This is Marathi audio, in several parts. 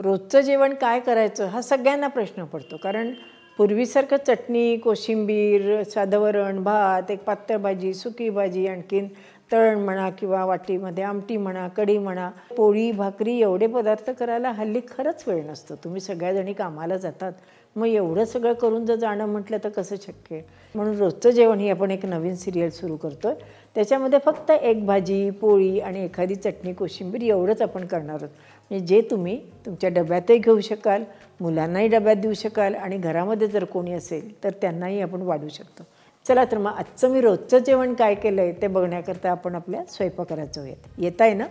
रोजचं जेवण काय करायचं हा सगळ्यांना प्रश्न पडतो. कारण पूर्वीसारखं चटणी, कोशिंबीर, साधं वरण, भात, एक पातळ भाजी, सुकी भाजी, आणखीन तळण म्हणा किंवा वाटीमध्ये आमटी म्हणा, कढी म्हणा, पोळी, भाकरी एवढे पदार्थ करायला हल्ली खरंच वेळ नसतो. तुम्ही सगळ्याजणी कामाला जातात, मग एवढं सगळं करून जर जाणं म्हटलं तर कसं शक्य आहे. म्हणून रोजचं जेवण ही आपण एक नवीन सिरियल सुरू करतो आहे. त्याच्यामध्ये फक्त एक भाजी, पोळी आणि एखादी चटणी, कोशिंबीर एवढंच आपण करणार आहोत. म्हणजे जे तुम्ही तुमच्या डब्यातही घेऊ शकाल, मुलांनाही डब्यात देऊ शकाल आणि घरामध्ये जर कोणी असेल तर त्यांनाही आपण वाढू शकतो. चला तर मग आजचं मी रोजचं जेवण काय केलं आहे ते बघण्याकरता आपण आपल्या स्वयंपाकघरात जाऊयात. येत आहे ना?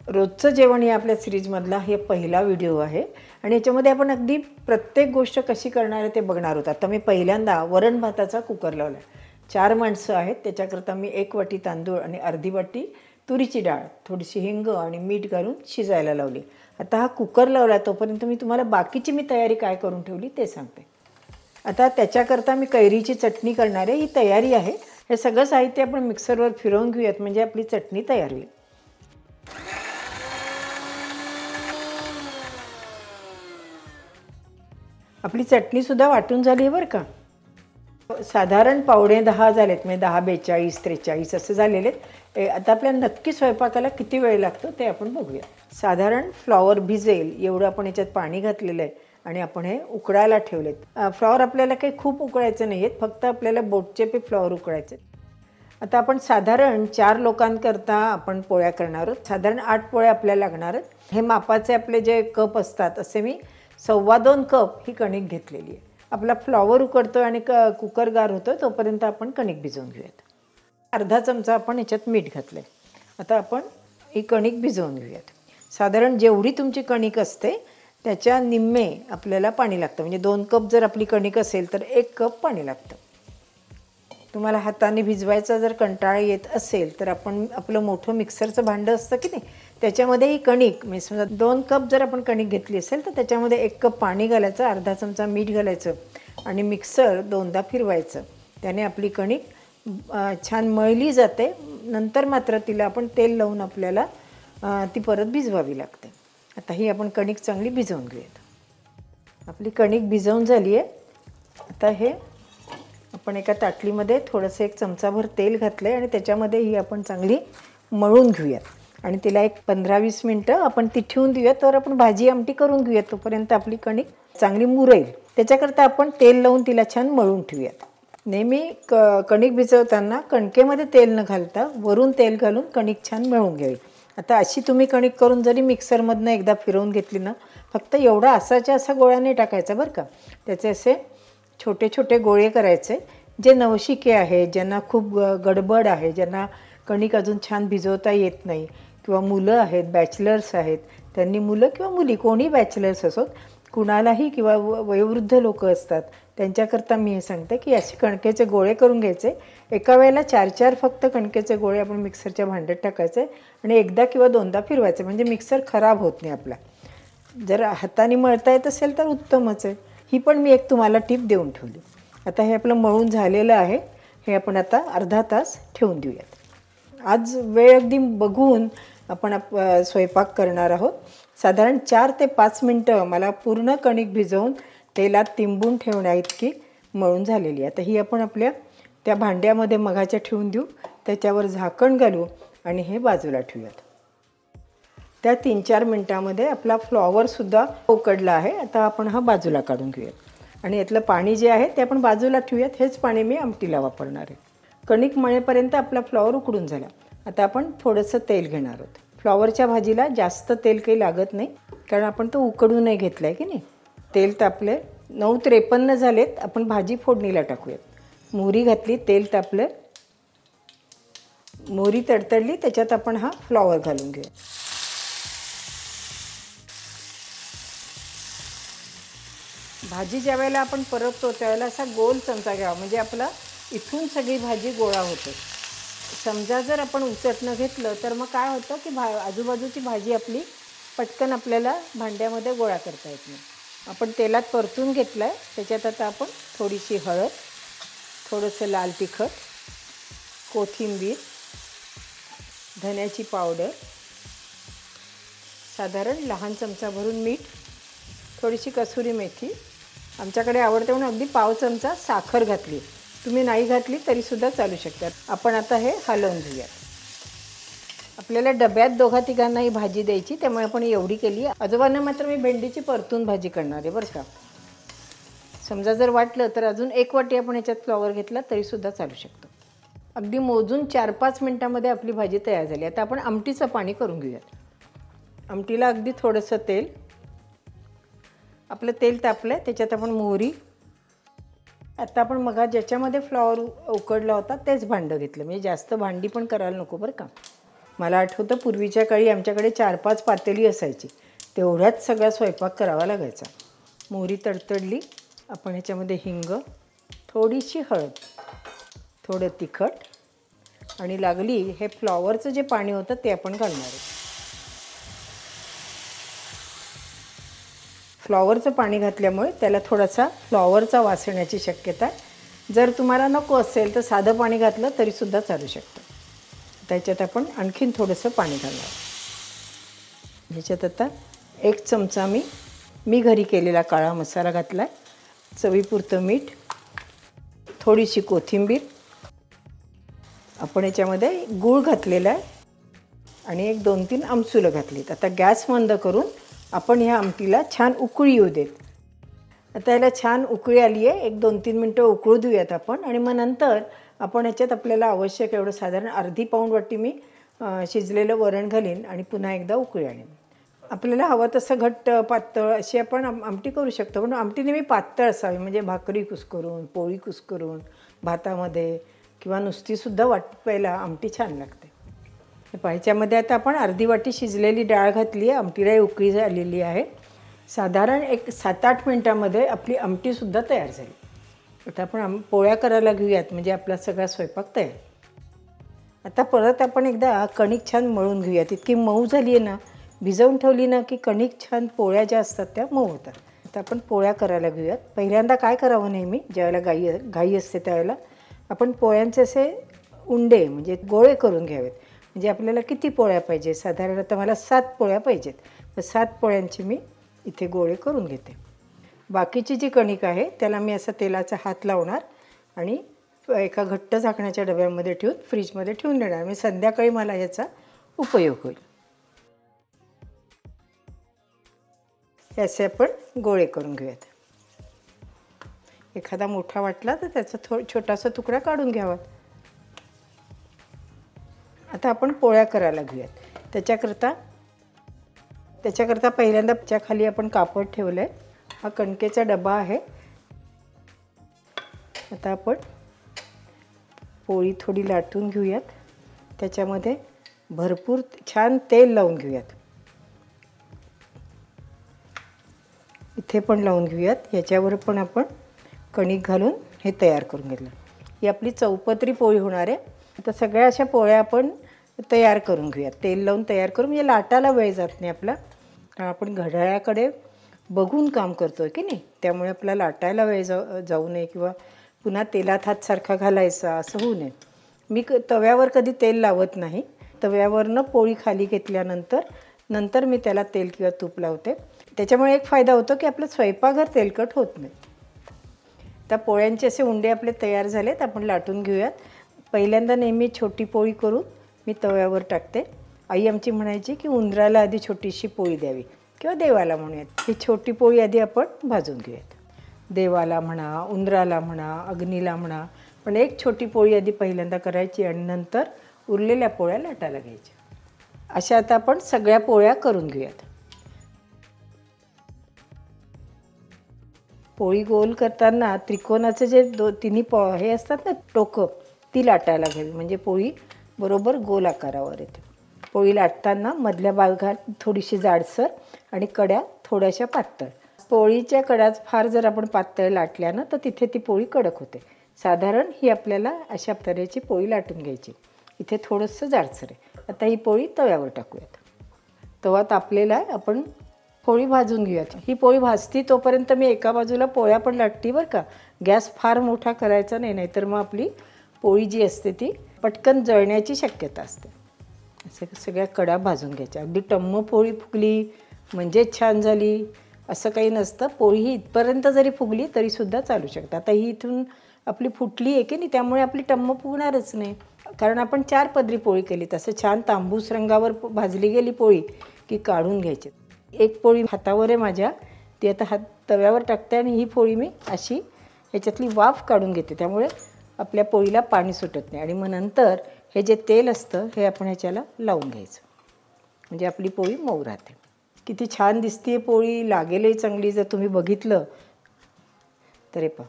रोजचं जेवण या आपल्या सिरीजमधला हे पहिला व्हिडिओ आहे आणि याच्यामध्ये आपण अगदी प्रत्येक गोष्ट कशी करणार आहे ते बघणार आहोत. आता मी पहिल्यांदा वरण भाताचा कुकर लावला आहे. 4 माणसं आहेत, त्याच्याकरता मी 1 वाटी तांदूळ आणि अर्धी वाटी तुरीची डाळ, थोडीशी हिंग आणि मीठ घालून शिजायला लावली. आता हा कुकर लावला तोपर्यंत मी तुम्हाला बाकीची तयारी काय करून ठेवली ते सांगते. आता त्याच्याकरता मी कैरीची चटणी करणार आहे. ही तयारी आहे. हे सगळं साहित्य आपण मिक्सरवर फिरवून घेऊयात म्हणजे आपली चटणी तयार होईल. आपली चटणीसुद्धा वाटून झाली आहे बरं का. साधारण 9:45 झालेत, म्हणजे 10, 42, 43 असे झालेले आहेत. आता आपल्याला नक्की स्वयंपाकाला किती वेळ लागतो ते आपण बघूया. साधारण फ्लॉवर भिजेल एवढं आपण याच्यात पाणी घातलेलं आहे आणि आपण हे उकळायला ठेवलेत. फ्लॉवर आपल्याला काही खूप उकळायचं नाही आहेत, फक्त आपल्याला बोटचेपे फ्लॉवर उकळायचे. आता आपण साधारण 4 लोकांकरता आपण पोळ्या करणार आहोत. साधारण 8 पोळ्या आपल्याला लागणार आहेत. हे मापाचे आपले जे कप असतात असे मी 2.25 कप ही कणिक घेतलेली आहे. आपला फ्लॉवर उकडतो आणि कुकर गार होतो तोपर्यंत आपण कणिक भिजवून घेऊयात. अर्धा चमचा आपण ह्याच्यात मीठ घातलं आहे. आता आपण ही कणिक भिजवून घेऊयात. साधारण जेवढी तुमची कणिक असते त्याच्या निम्मे आपल्याला पाणी लागतं. म्हणजे 2 कप जर आपली कणिक असेल तर 1 कप पाणी लागतं. तुम्हाला हाताने भिजवायचा जर कंटाळा येत असेल तर आपण आपलं मोठं मिक्सरचं भांडं असतं की नाही, त्याच्यामध्ये ही कणिक म्हणजे समजा 2 कप जर आपण कणिक घेतली असेल तर त्याच्यामध्ये 1 कप पाणी घालायचं, अर्धा चमचा मीठ घालायचं आणि मिक्सर 2दा फिरवायचं. त्याने आपली कणिक छान मळली जाते. नंतर मात्र तिला आपण तेल लावून आपल्याला ती परत भिजवावी लागते. आता ही आपण कणिक चांगली भिजवून घेऊयात. आपली कणिक भिजवून झाली आहे. आता हे आपण एका ताटलीमध्ये थोडंसं 1 चमचाभर तेल घातलं आहे आणि त्याच्यामध्ये ही आपण चांगली मळून घेऊयात आणि तिला एक 15-20 मिनटं आपण ती ठेवून देऊयात. तर आपण भाजी आमटी करून घेऊयात, तोपर्यंत आपली कणिक चांगली मुरेल. त्याच्याकरता आपण तेल लावून तिला छान मळून ठेवूयात. नेहमी कणिक भिजवताना कणकेमध्ये तेल न घालता वरून तेल घालून कणिक छान मळून घ्यावी. आता अशी तुम्ही कणिक करून जरी मिक्सरमधनं एकदा फिरवून घेतली ना, फक्त एवढा असाच्या असा गोळा नाही टाकायचा बरं का. त्याचे असे छोटे छोटे गोळे करायचे. जे नवशिके आहे, ज्यांना खूप गडबड आहे, ज्यांना कणिक अजून छान भिजवता येत नाही किंवा मुलं आहेत, बॅचलर्स आहेत, त्यांनी मुलं किंवा मुली कोणी बॅचलर्स असोत, कुणालाही किंवा वयोवृद्ध लोक असतात त्यांच्याकरता मी हे सांगते की असे कणकेचे गोळे करून घ्यायचे. एका वेळेला 4-4 फक्त कणकेचे गोळे आपण मिक्सरच्या भांड्यात टाकायचे आणि एकदा किंवा 2दा फिरवायचे म्हणजे मिक्सर खराब होत नाही आपला. जर हाताने मळता येत असेल तर उत्तमच आहे. ही पण मी एक तुम्हाला टिप देऊन ठेवली. आता हे आपलं मळून झालेलं आहे. हे आपण आता अर्धा तास ठेवून देऊयात. आज वेळ अगदी बघून आपण स्वयंपाक करणार आहोत. साधारण 4 ते 5 मिनटं मला पूर्ण कणिक भिजवून तेलात तिंबून ठेवण्या इतकी मळून झालेली. आता ही आपण आपल्या त्या भांड्यामध्ये मघाच्या ठेवून देऊ. त्याच्यावर झाकण घालू आणि हे बाजूला ठेवूयात. त्या 3-4 मिनटामध्ये आपला फ्लॉवरसुद्धा उकडला आहे. आता आपण हा बाजूला काढून घेऊयात आणि यातलं पाणी जे आहे ते आपण बाजूला ठेवूयात. हेच पाणी मी आमटीला वापरणार आहे. कणिक मळेपर्यंत आपला फ्लॉवर उकडून झाला. आता आपण थोडंसं तेल घेणार आहोत. फ्लॉवरच्या भाजीला जास्त तेल काही लागत नाही कारण आपण तो उकडून नाही घेतला आहे की नाही. तेल तापले. 9:53 झालेत. आपण भाजी फोडणीला टाकूयात. मोहरी घातली, तेल तापलं, मोहरी तडतडली, त्याच्यात आपण हा फ्लॉवर घालून घेऊया. भाजी ज्या वेळेला आपण परततो त्यावेळेला असा गोल चमचा घ्यावा म्हणजे आपला इथून सगळी भाजी गोळा होते. समजा जर आपण उचटणं घेतलं तर मग काय होतं की आजूबाजूची भाजी आपली पटकन आपल्याला भांड्यामध्ये गोळा करता येत नाही. आपण तेलात परतून घेतलं आहे. त्याच्यात आता आपण थोडीशी हळद, थोडंसं लाल तिखट, कोथिंबीर, धन्याची पावडर, साधारण लहान चमचा भरून मीठ, थोडीशी कसुरी मेथी, आमच्याकडे आवडते म्हणून अगदी पाव चमचा साखर घातली. तुम्ही नाही घातली तरीसुद्धा चालू शकतात. आपण आता हे हलवून घेऊयात. आपल्याला डब्यात दोघा तिघांनाही भाजी द्यायची, त्यामुळे आपण एवढी केली. आजोबांना मात्र मी भेंडीची परतून भाजी करणार आहे बरं का. समजा जर वाटलं तर अजून एक वाटी आपण ह्याच्यात फ्लॉवर घेतला तरीसुद्धा चालू शकतो. अगदी मोजून 4-5 मिनटामध्ये आपली भाजी तयार झाली. आता आपण आमटीचं पाणी करून घेऊयात. आमटीला अगदी थोडंसं तेल. आपलं तेल तापलं आहे, त्याच्यात आपण मोहरी. आता आपण मग ज्याच्यामध्ये फ्लॉवर उकडला होता तेच भांडं घेतलं, म्हणजे जास्त भांडी पण करायला नको बरं का. मला आठवतं पूर्वीच्या काळी आमच्याकडे 4-5 पातेली असायची, तेवढ्याच सगळा स्वयंपाक करावा लागायचा. मोहरी तडतडली, आपण ह्याच्यामध्ये हिंग, थोडीशी हळद, थोडं तिखट आणि लागली हे फ्लॉवरचं जे पाणी होतं ते आपण घालणार आहे. फ्लॉवरचं पाणी घातल्यामुळे त्याला थोडासा फ्लॉवरचा वास येण्याची शक्यता आहे. जर तुम्हाला नको असेल तर साधं पाणी घातलं तरीसुद्धा चालू शकतं. त्याच्यात आपण आणखीन थोडंसं पाणी घालणार. ह्याच्यात आता 1 चमचा मी घरी केलेला काळा मसाला घातला आहे, चवीपुरतं मीठ, थोडीशी कोथिंबीर. आपण याच्यामध्ये गूळ घातलेला आहे आणि 1-2-3 आमसुलं घातलीत. आता गॅस मंद करून आपण ह्या आमटीला छान उकळी येऊ देत. आता याला छान उकळी आली आहे, 1-2-3 मिनटं उकळू देऊयात आपण. आणि मग नंतर आपण ह्याच्यात आपल्याला आवश्यक एवढं साधारण अर्धी पाऊण वाटी मी शिजलेलं वरण घालीन आणि पुन्हा एकदा उकळी आणीन. आपल्याला हवं तसं घट्ट पातळ अशी आपण आमटी करू शकतो, पण आमटी नेहमी पातळ असावी, म्हणजे भाकरी कुस्करून, पोळी कुस्करून, भातामध्ये किंवा नुसतीसुद्धा वाटायला आमटी छान लागते. ह्याच्यामध्ये आता आपण अर्धी वाटी शिजलेली डाळ घातली आहे. आमटीला उकळी झालेली आहे. साधारण 7-8 मिनटामध्ये आपली आमटीसुद्धा तयार झाली. आता आपण पोळ्या करायला घेऊयात, म्हणजे आपला सगळा स्वयंपाक तयार. आता परत आपण एकदा कणिक छान मळून घेऊयात. इतकी मऊ झाली आहे ना, भिजवून ठेवली ना की कणिक छान, पोळ्या ज्या असतात त्या मऊ होतात. आता आपण पोळ्या करायला घेऊयात. पहिल्यांदा काय करावं, नेहमी ज्यावेळेला घाई असते त्यावेळेला आपण पोळ्यांचे असे उंडे म्हणजे गोळे करून घ्यावेत. म्हणजे आपल्याला किती पोळ्या पाहिजे, साधारण आता मला 7 पोळ्या पाहिजेत, तर 7 पोळ्यांची मी इथे गोळे करून घेते. बाकीची जी कणिक आहे त्याला मी असा तेलाचा हात लावणार आणि एका घट्ट झाकण्याच्या डब्यामध्ये ठेवून फ्रीजमध्ये ठेवून देणार. म्हणजे संध्याकाळी मला याचा उपयोग होईल. असे आपण गोळे करून घेऊयात. एखादा मोठा वाटला तर त्याचा छोटासा तुकडा काढून घ्यावा. आता आपण पोळ्या करायला घेऊयात. त्याच्याकरता पहिल्यांदा खाली आपण कापड ठेवलं आहे. हा कणकेचा डबा आहे. आता आपण पोळी थोडी लाटून घेऊयात. त्याच्यामध्ये भरपूर छान तेल लावून घेऊयात. इथे पण लावून घेऊयात. याच्यावर पण आपण कणिक घालून हे तयार करून घेतलं. ही आपली चौपदरी पोळी होणार आहे. आता सगळ्या अशा पोळ्या आपण तयार करून घेऊयात. तेल लावून तयार करून, म्हणजे लाटायला वेळ जात नाही आपला, कारण आपण घड्याळाकडे बघून काम करतो आहे की नाही, त्यामुळे आपला लाटायला वेळ जाऊ नये किंवा पुन्हा तेलात हात सारखा घालायचा असं होऊ नये. मी तव्यावर कधी तेल लावत नाही. तव्यावरनं पोळी खाली घेतल्यानंतर मी त्याला तेल किंवा तूप लावते. त्याच्यामुळे एक फायदा होतो की आपलं स्वयंपाकघर तेलकट होत नाही. त्या पोळ्यांचे असे उंडे आपले तयार झालेत. आपण लाटून घेऊयात. पहिल्यांदा नेहमी छोटी पोळी करून मी तव्यावर टाकते. आई आमची म्हणायची की उंदराला आधी छोटीशी पोळी द्यावी किंवा देवाला म्हणूयात. ही छोटी पोळी आधी आपण भाजून घेऊयात. देवाला म्हणा, उंदराला म्हणा, अग्नीला म्हणा, पण एक छोटी पोळी आधी पहिल्यांदा करायची आणि नंतर उरलेल्या पोळ्या लाटायला घ्यायच्या. अशा आता आपण सगळ्या पोळ्या करून घेऊयात. पोळी गोल करताना त्रिकोणाचे जे तिन्ही हे असतात ना टोकं, ती लाटायला घ्यावी, म्हणजे पोळी बरोबर गोल आकारावर येते. पोळी लाटताना मधल्या भागात थोडीशी जाडसर आणि कड्या थोड्याशा पातळ. पोळीच्या कड्या फार जर आपण पातळ लाटल्या ना तर तिथे ती पोळी कडक होते. साधारण ही आपल्याला अशा तऱ्हेची पोळी लाटून घ्यायची. इथे थोडंसं जाडसर आहे. आता ही पोळी तव्यावर टाकूयात. तवा तापलेला आहे. आपण पोळी भाजून घेऊयात. ही पोळी भाजती तोपर्यंत मी एका बाजूला पोळ्या पण लाटती बरं का. गॅस फार मोठा करायचा नाही, नाहीतर मग आपली पोळी जी असते ती पटकन जळण्याची शक्यता असते. असं सगळ्या कडा भाजून घ्यायच्या. अगदी टम्म पोळी फुगली म्हणजेच छान झाली असं काही नसतं. पोळी ही इथपर्यंत जरी फुगली तरीसुद्धा चालू शकतं. आता ही इथून आपली फुटली आहे की नाही, त्यामुळे आपली टम्म फुगणारच नाही, कारण आपण 4 पदरी पोळी केली. तसं छान तांबूस रंगावर भाजली गेली पोळी की काढून घ्यायची. एक पोळी हातावर आहे माझ्या, ती आता तव्यावर टाकते आणि ही पोळी मी अशी ह्याच्यातली वाफ काढून घेते, त्यामुळे आपल्या पोळीला पाणी सुटत नाही. आणि मग नंतर हे जे तेल असतं हे आपण ह्याच्याला लावून घ्यायचं, म्हणजे आपली पोळी मऊ राहते. किती छान दिसते पोळी, लागेलही चांगली. जर तुम्ही बघितलं तर हे पहा,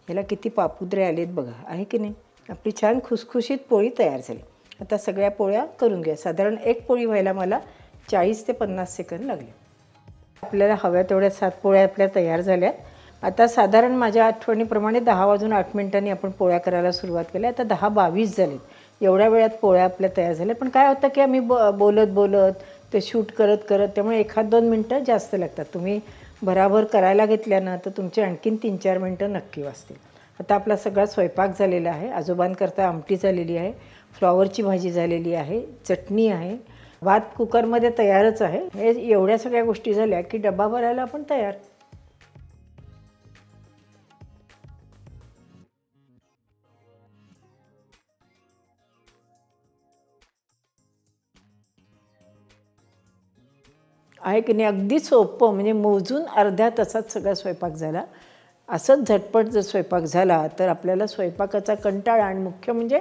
ह्याला किती पापुद्रे आलेत बघा, आहे की नाही. आपली छान खुसखुशीत पोळी तयार झाली. आता सगळ्या पोळ्या करून घ्या. साधारण एक पोळी व्हायला मला 40 ते 50 सेकंद लागले. आपल्याला हव्या तेवढ्या 7 पोळ्या आपल्या तयार झाल्या. आता साधारण माझ्या आठवणीप्रमाणे 10 वाजून 8 मिनिटांनी आपण पोळ्या करायला सुरुवात केली. आता 10:22 झालेत. एवढ्या वेळात पोळ्या आपल्या तयार झाल्या. पण काय होतं की आम्ही बोलत ते शूट करत त्यामुळे 1-2 मिनटं जास्त लागतात. तुम्ही भराभर करायला घेतल्या ना तर तुमचे आणखीन 3-4 मिनटं नक्की वाचतील. आता आपला सगळा स्वयंपाक झालेला आहे. आजोबांकरता आमटी झालेली आहे, फ्लॉवरची भाजी झालेली आहे, चटणी आहे, भात कुकरमध्ये तयारच आहे. हे एवढ्या सगळ्या गोष्टी झाल्या की डबा भरायला आपण तयार. आहे की नाही. अगदी सोपं, म्हणजे मोजून अर्ध्या तासात सगळा स्वयंपाक झाला. असंच झटपट जर स्वयंपाक झाला तर आपल्याला स्वयंपाकाचा कंटाळा आणि मुख्य म्हणजे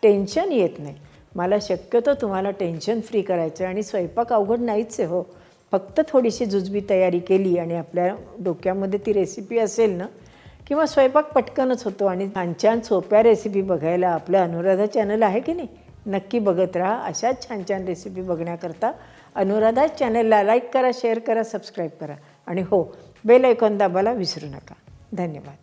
टेन्शन येत नाही. मला शक्यतो तुम्हाला टेन्शन फ्री करायचं आहे आणि स्वयंपाक अवघड नाहीच आहे हो. फक्त थोडीशी जुजबी तयारी केली आणि आपल्या डोक्यामध्ये ती रेसिपी असेल ना, किंवा स्वयंपाक पटकनच होतो. आणि छान छान सोप्या रेसिपी बघायला आपलं अनुराधा चॅनल आहे की नाही, नक्की बघत राहा. अशाच छान छान रेसिपी बघण्याकरता अनुराधा चॅनलला लाईक करा, शेअर करा, सबस्क्राईब करा आणि हो, बेल आयकॉन दाबायला विसरू नका. धन्यवाद.